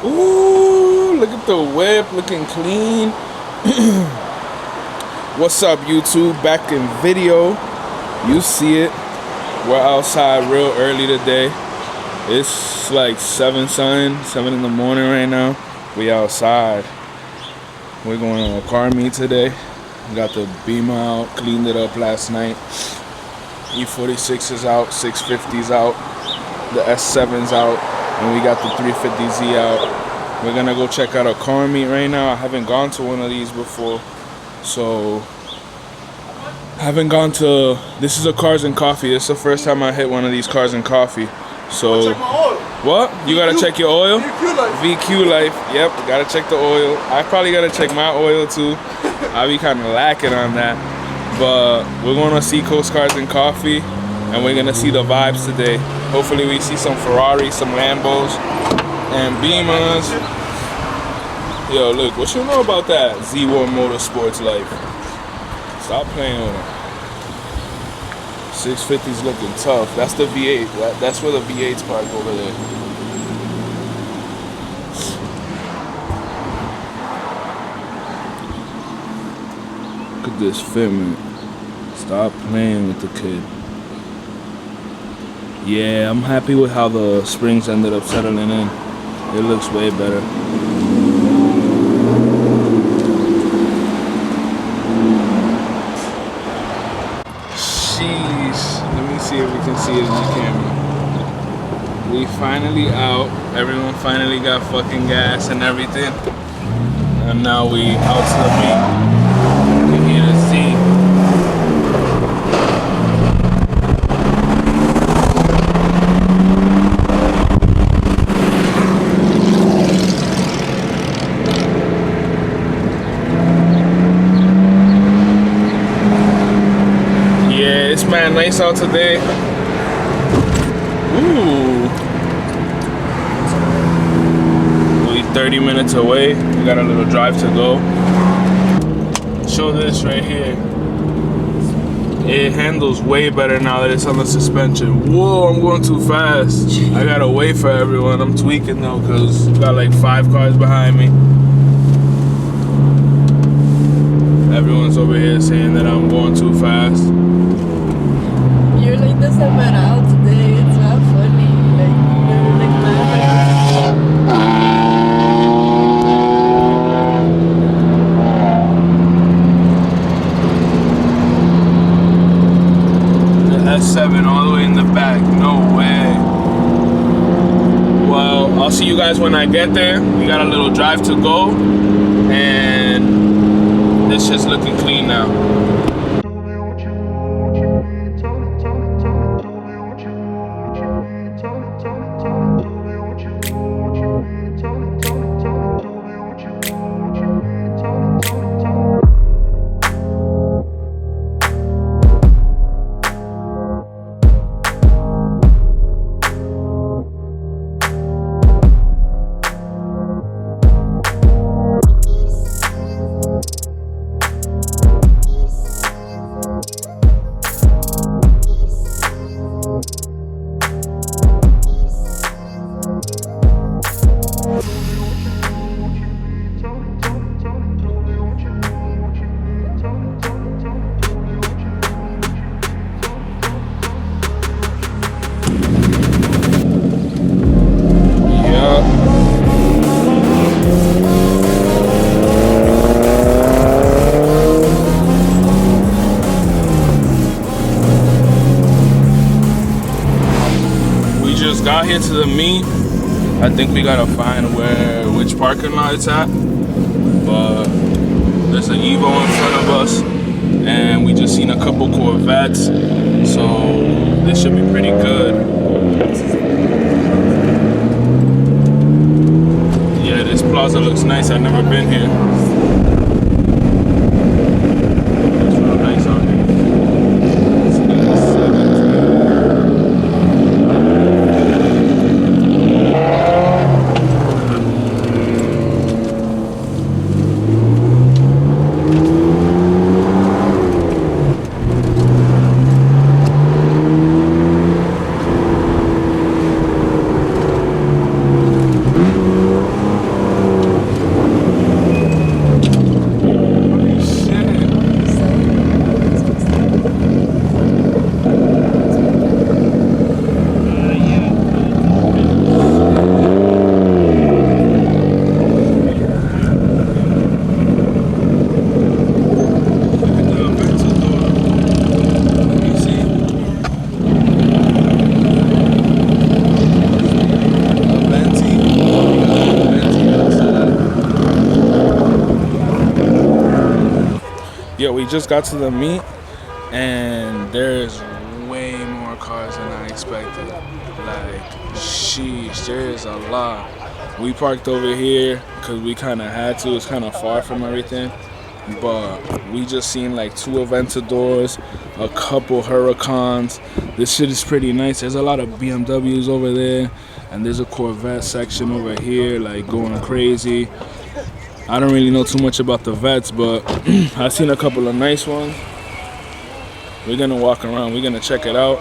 Ooh, look at the whip, looking clean. What's up, YouTube? Back in video. You see it. We're outside real early today. It's like 7 in the morning right now. We outside. We're going on a car meet today. We got the Beamer out, cleaned it up last night. E46 is out, 650's out, the S7's out, and we got the 350Z out. We're gonna go check out a car meet right now. I haven't gone to one of these before, so this is a Cars and Coffee. It's the first time I hit one of these Cars and Coffee. So check my oil. What? You gotta check your oil? VQ life. VQ life. Yep, gotta check the oil. I probably gotta check my oil too. I be kind of lacking on that. But we're going to Seacoast Cars and Coffee, and we're gonna see the vibes today. Hopefully we see some Ferraris, some Lambos, and Beamers. Yo, look, what you know about that Z1 Motorsports life? Stop playing with it. 650's looking tough. That's the V8. That's where the V8's parked over there. Look at this fitment. Stop playing with the kid. Yeah, I'm happy with how the springs ended up settling in. It looks way better. Let me see if we can see it in the camera. We finally out. Everyone finally got fucking gas and everything. And now we out to the meet. You can hear the Z. It's man nice out today. Ooh. Only 30 minutes away. We got a little drive to go. Show this right here. It handles way better now that it's on the suspension. Whoa, I'm going too fast. I gotta wait for everyone. I'm tweaking though, because got like 5 cars behind me. Everyone's over here saying that I'm going too fast. You're like the separado today. It's not funny. Like you're like the S7 all the way in the back. No way. Well, I'll see you guys when I get there. We got a little drive to go, and this shit's looking clean now. Got here to the meet. I think we gotta find which parking lot it's at, but there's an Evo in front of us, and we just seen a couple Corvettes, so this should be pretty good. Yeah, this plaza looks nice. I've never been here. It's real nice out here. Yeah, we just got to the meet, and there's way more cars than I expected. Like, sheesh, there's a lot. We parked over here because we kind of had to. It's kind of far from everything. But we just seen like 2 Aventadors, a couple Huracans. This shit is pretty nice. There's a lot of BMWs over there, and there's a Corvette section over here, like going crazy. I don't really know too much about the vets, but I've seen a couple of nice ones. We're gonna walk around, we're gonna check it out.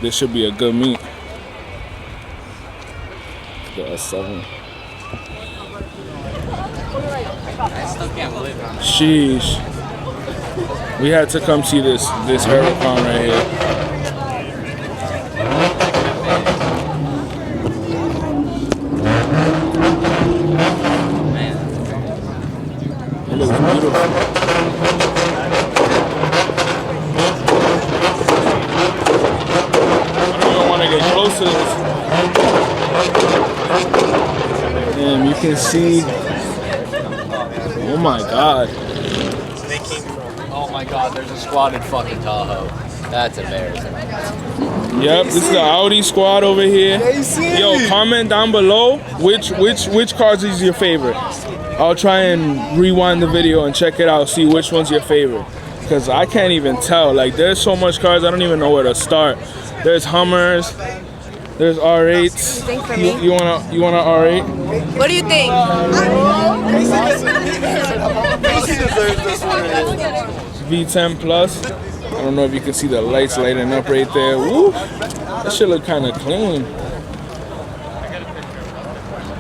This should be a good meet. The S7. Sheesh. We had to come see this Huracan right here. It looks beautiful. I don't even want to get close to this. Damn, you can see. Oh my God. Oh my God, there's a squad in fucking Tahoe. That's embarrassing. Yep, this is the Audi squad over here. Yo, comment down below which cars is your favorite. I'll try and rewind the video and check it out, see which one's your favorite. Because I can't even tell. Like, there's so much cars, I don't even know where to start. There's Hummers, there's R8s. You want a R8? What do you think? V10 Plus. I don't know if you can see the lights lighting up right there. Woo! That shit look kind of clean.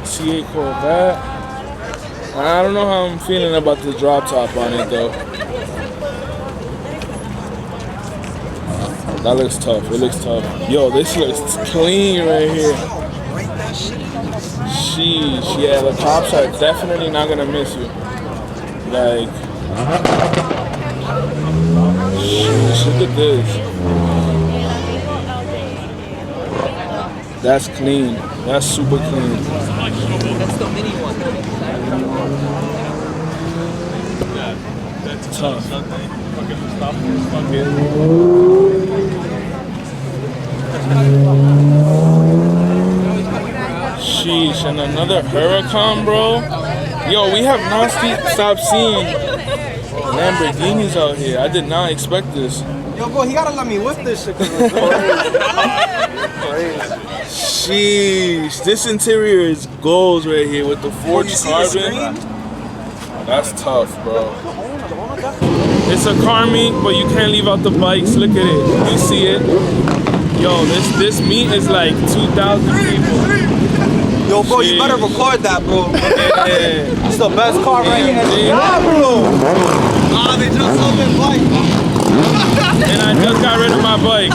C8 Corvette. I don't know how I'm feeling about the drop top on it though. That looks tough. It looks tough. Yo, this looks clean right here. Sheesh. Yeah, the tops are definitely not gonna miss you. Like, sheesh, look at this. That's clean. That's super clean. That's the mini one. That's tough. Sheesh, and another Huracan, bro. Yo, we have not stopped seeing Lamborghinis out here. I did not expect this. Yo, bro, he gotta let me whip this shit. Sheesh, this interior is goals right here with the forged carbon. That's tough, bro. It's a car meet, but you can't leave out the bikes. Look at it. You see it? Yo, this meet is like 2,000 people. Yo, bro, you better record that, bro. Yeah. It's the best car right here. Nah, bro. Ah, they just sold their bike. And I just got rid of my bike.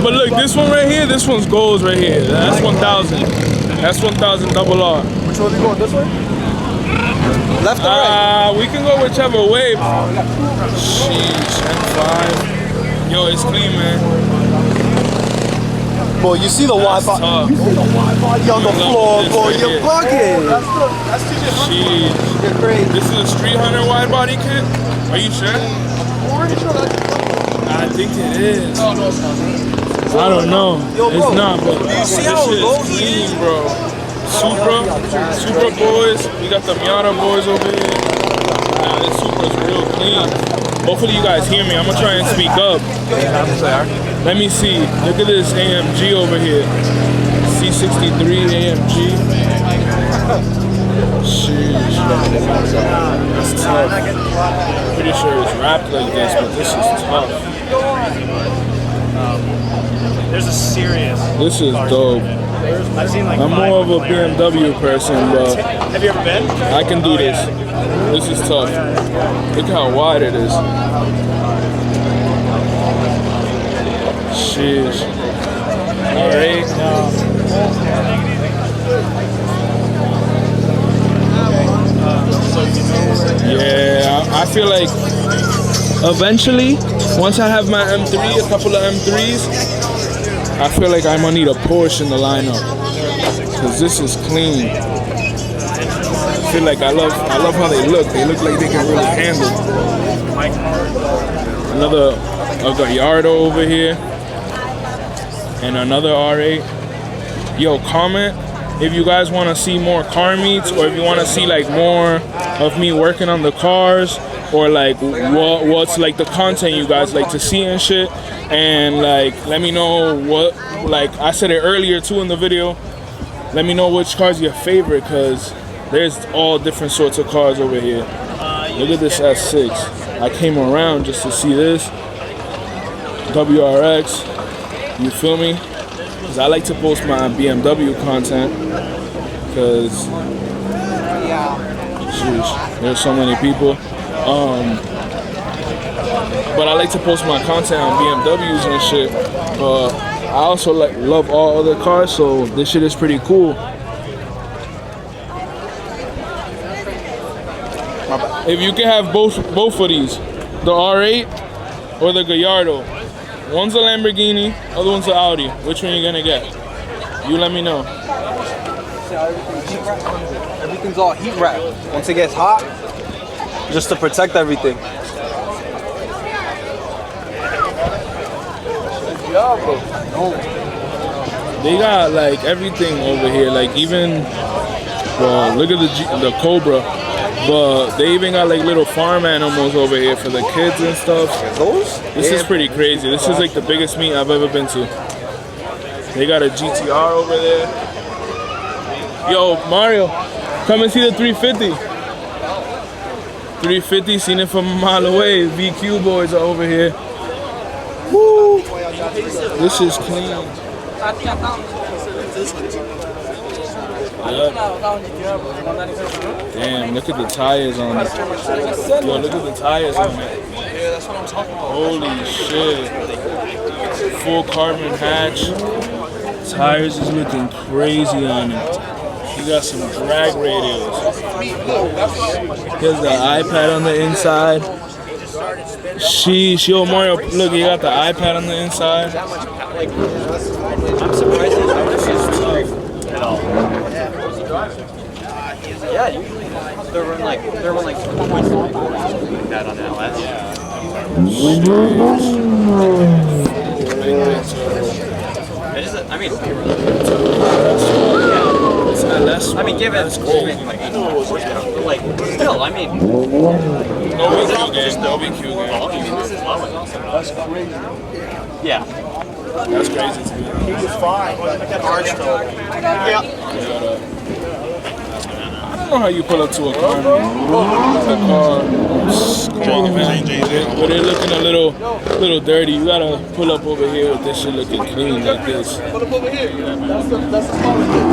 But look, this one right here, this one's goals right here. That's 1,000. That's 1,000 double R. Which one are you going, this way? Left or right? We can go whichever way. Sheesh, M5. Yo, it's clean, man. Bro, you see the wide body? You see the wide body on the floor, bro. You're bugging. Sheesh. You're crazy. This is a Street Hunter wide body kit? Are you sure? I think it is. No, it's not. I don't know. Yo, bro, it's not, but do you see this how shit low is he clean, is? bro. Supra boys. We got the Miata boys over here. Nah, this Supra's real clean. Hopefully you guys hear me. I'm gonna try and speak up. Let me see. Look at this AMG over here. C63 AMG. Sheesh. That's tough. Pretty sure it's wrapped like this, but this is tough. There's a serious. This is dope. I've seen like I'm more of a BMW person, but Have you ever been? I can do this. This is tough. Look how wide it is. Sheesh. Alright. Yeah, I feel like eventually, once I have my M3, a couple of M3s, I feel like I'm gonna need a Porsche in the lineup. Cause this is clean. feel like I love how they look. They look like they can really handle. Another Gallardo over here, and another R8. Yo, comment if you guys want to see more car meets, or if you want to see like more of me working on the cars, or like what's like the content you guys like to see and shit. And like, let me know what, like I said it earlier too in the video, let me know which car's your favorite, because there's all different sorts of cars over here. Look at this S6. I came around just to see this WRX, you feel me? Because I like to post my BMW content, because there's so many people. But I like to post my content on BMWs and shit. But I also love all other cars, so this shit is pretty cool. If you can have both of these, the R8 or the Gallardo. One's a Lamborghini, other one's an Audi. Which one are you gonna get? You let me know. Everything's all heat wrapped. Once it gets hot, just to protect everything. They got like everything over here, like even, well, look at the Cobra, but they even got like little farm animals over here for the kids and stuff. This is pretty crazy. This is like the biggest meet I've ever been to. They got a GTR over there. Yo, Mario, come and see the 350. 350, seen it from a mile away. VQ boys are over here. Woo! This is clean. Yep. Damn, look at the tires on it. Yo, look at the tires on it. Holy shit. Full carbon hatch. Tires is looking crazy on it. You got some drag radios. Here's the iPad on the inside. Yo, Mario, look, you got the iPad on the inside. I'm surprised this is tough at all. Yeah, they're running like that on LS. I mean, give it. Like, still, I mean. No BQ game. No BQ game. That's crazy. Yeah. That's crazy to me. He was fine, but the car's still. Yeah. I don't know how you pull up to a car. The car, come on, man. But they're looking a little dirty. You gotta pull up over here with this shit looking clean like this. Pull up over here. That's the smallest thing.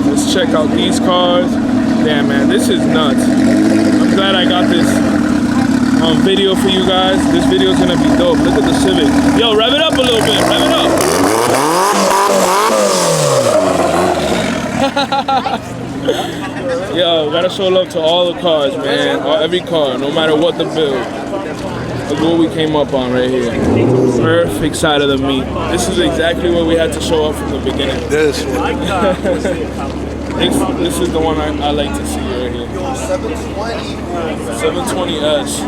Let's check out these cars. Damn, man, this is nuts. I'm glad I got this on video for you guys. This video is gonna be dope. Look at the Civic. Yo, rev it up a little bit. Rev it up. Yo, gotta show love to all the cars, man. Every car, no matter what the build. Look what we came up on right here. Perfect side of the meet. This is exactly what we had to show up from the beginning. This one. This is the one I like to see right here. 720S.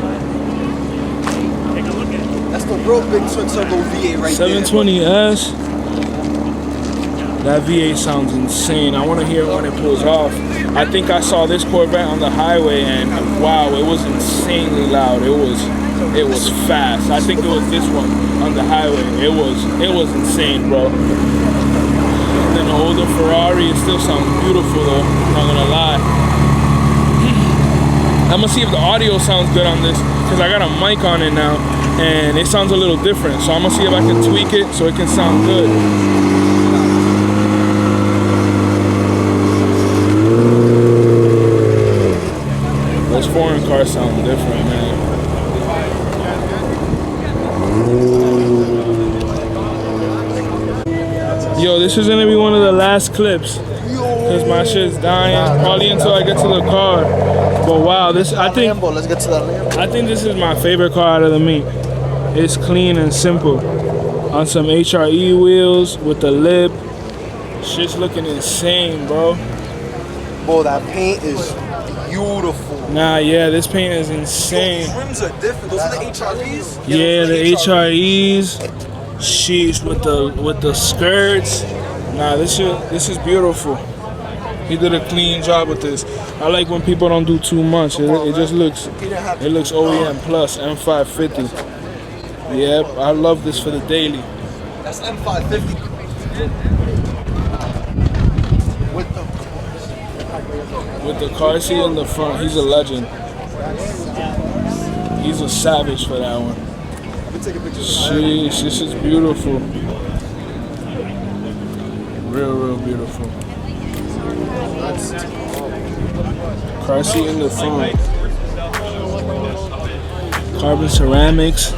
That's the real big twin turbo V8 right 720S. That V8 sounds insane. I want to hear it when it pulls off. I think I saw this Corvette on the highway, and wow, it was insanely loud. It was fast. I think it was this one on the highway. It was insane, bro. And then the older Ferrari, it still sounds beautiful though, not gonna lie. I'm gonna see if the audio sounds good on this, because I got a mic on it now and it sounds a little different. So I'm gonna see if I can tweak it so it can sound good. Those foreign cars sound different, man. Yo, this is gonna be one of the last clips because my shit's dying. Probably until I get to the car. But wow, this I think. Let's get to that Lambo. I think this is my favorite car out of the meet. It's clean and simple. on some HRE wheels with the lip. Shit's looking insane, bro. Bro, that paint is beautiful. Nah, yeah, this paint is insane. Those rims are different. Those are the HRVs? Yeah, the HREs. Sheesh, with the skirts. Nah, this is beautiful. He did a clean job with this. I like when people don't do too much. It just looks OEM plus M550. Yep, I love this for the daily. That's M550. With the car seat in the front, he's a legend. He's a savage for that one. Sheesh, this is beautiful. Real beautiful. Car seat in the front. Carbon ceramics.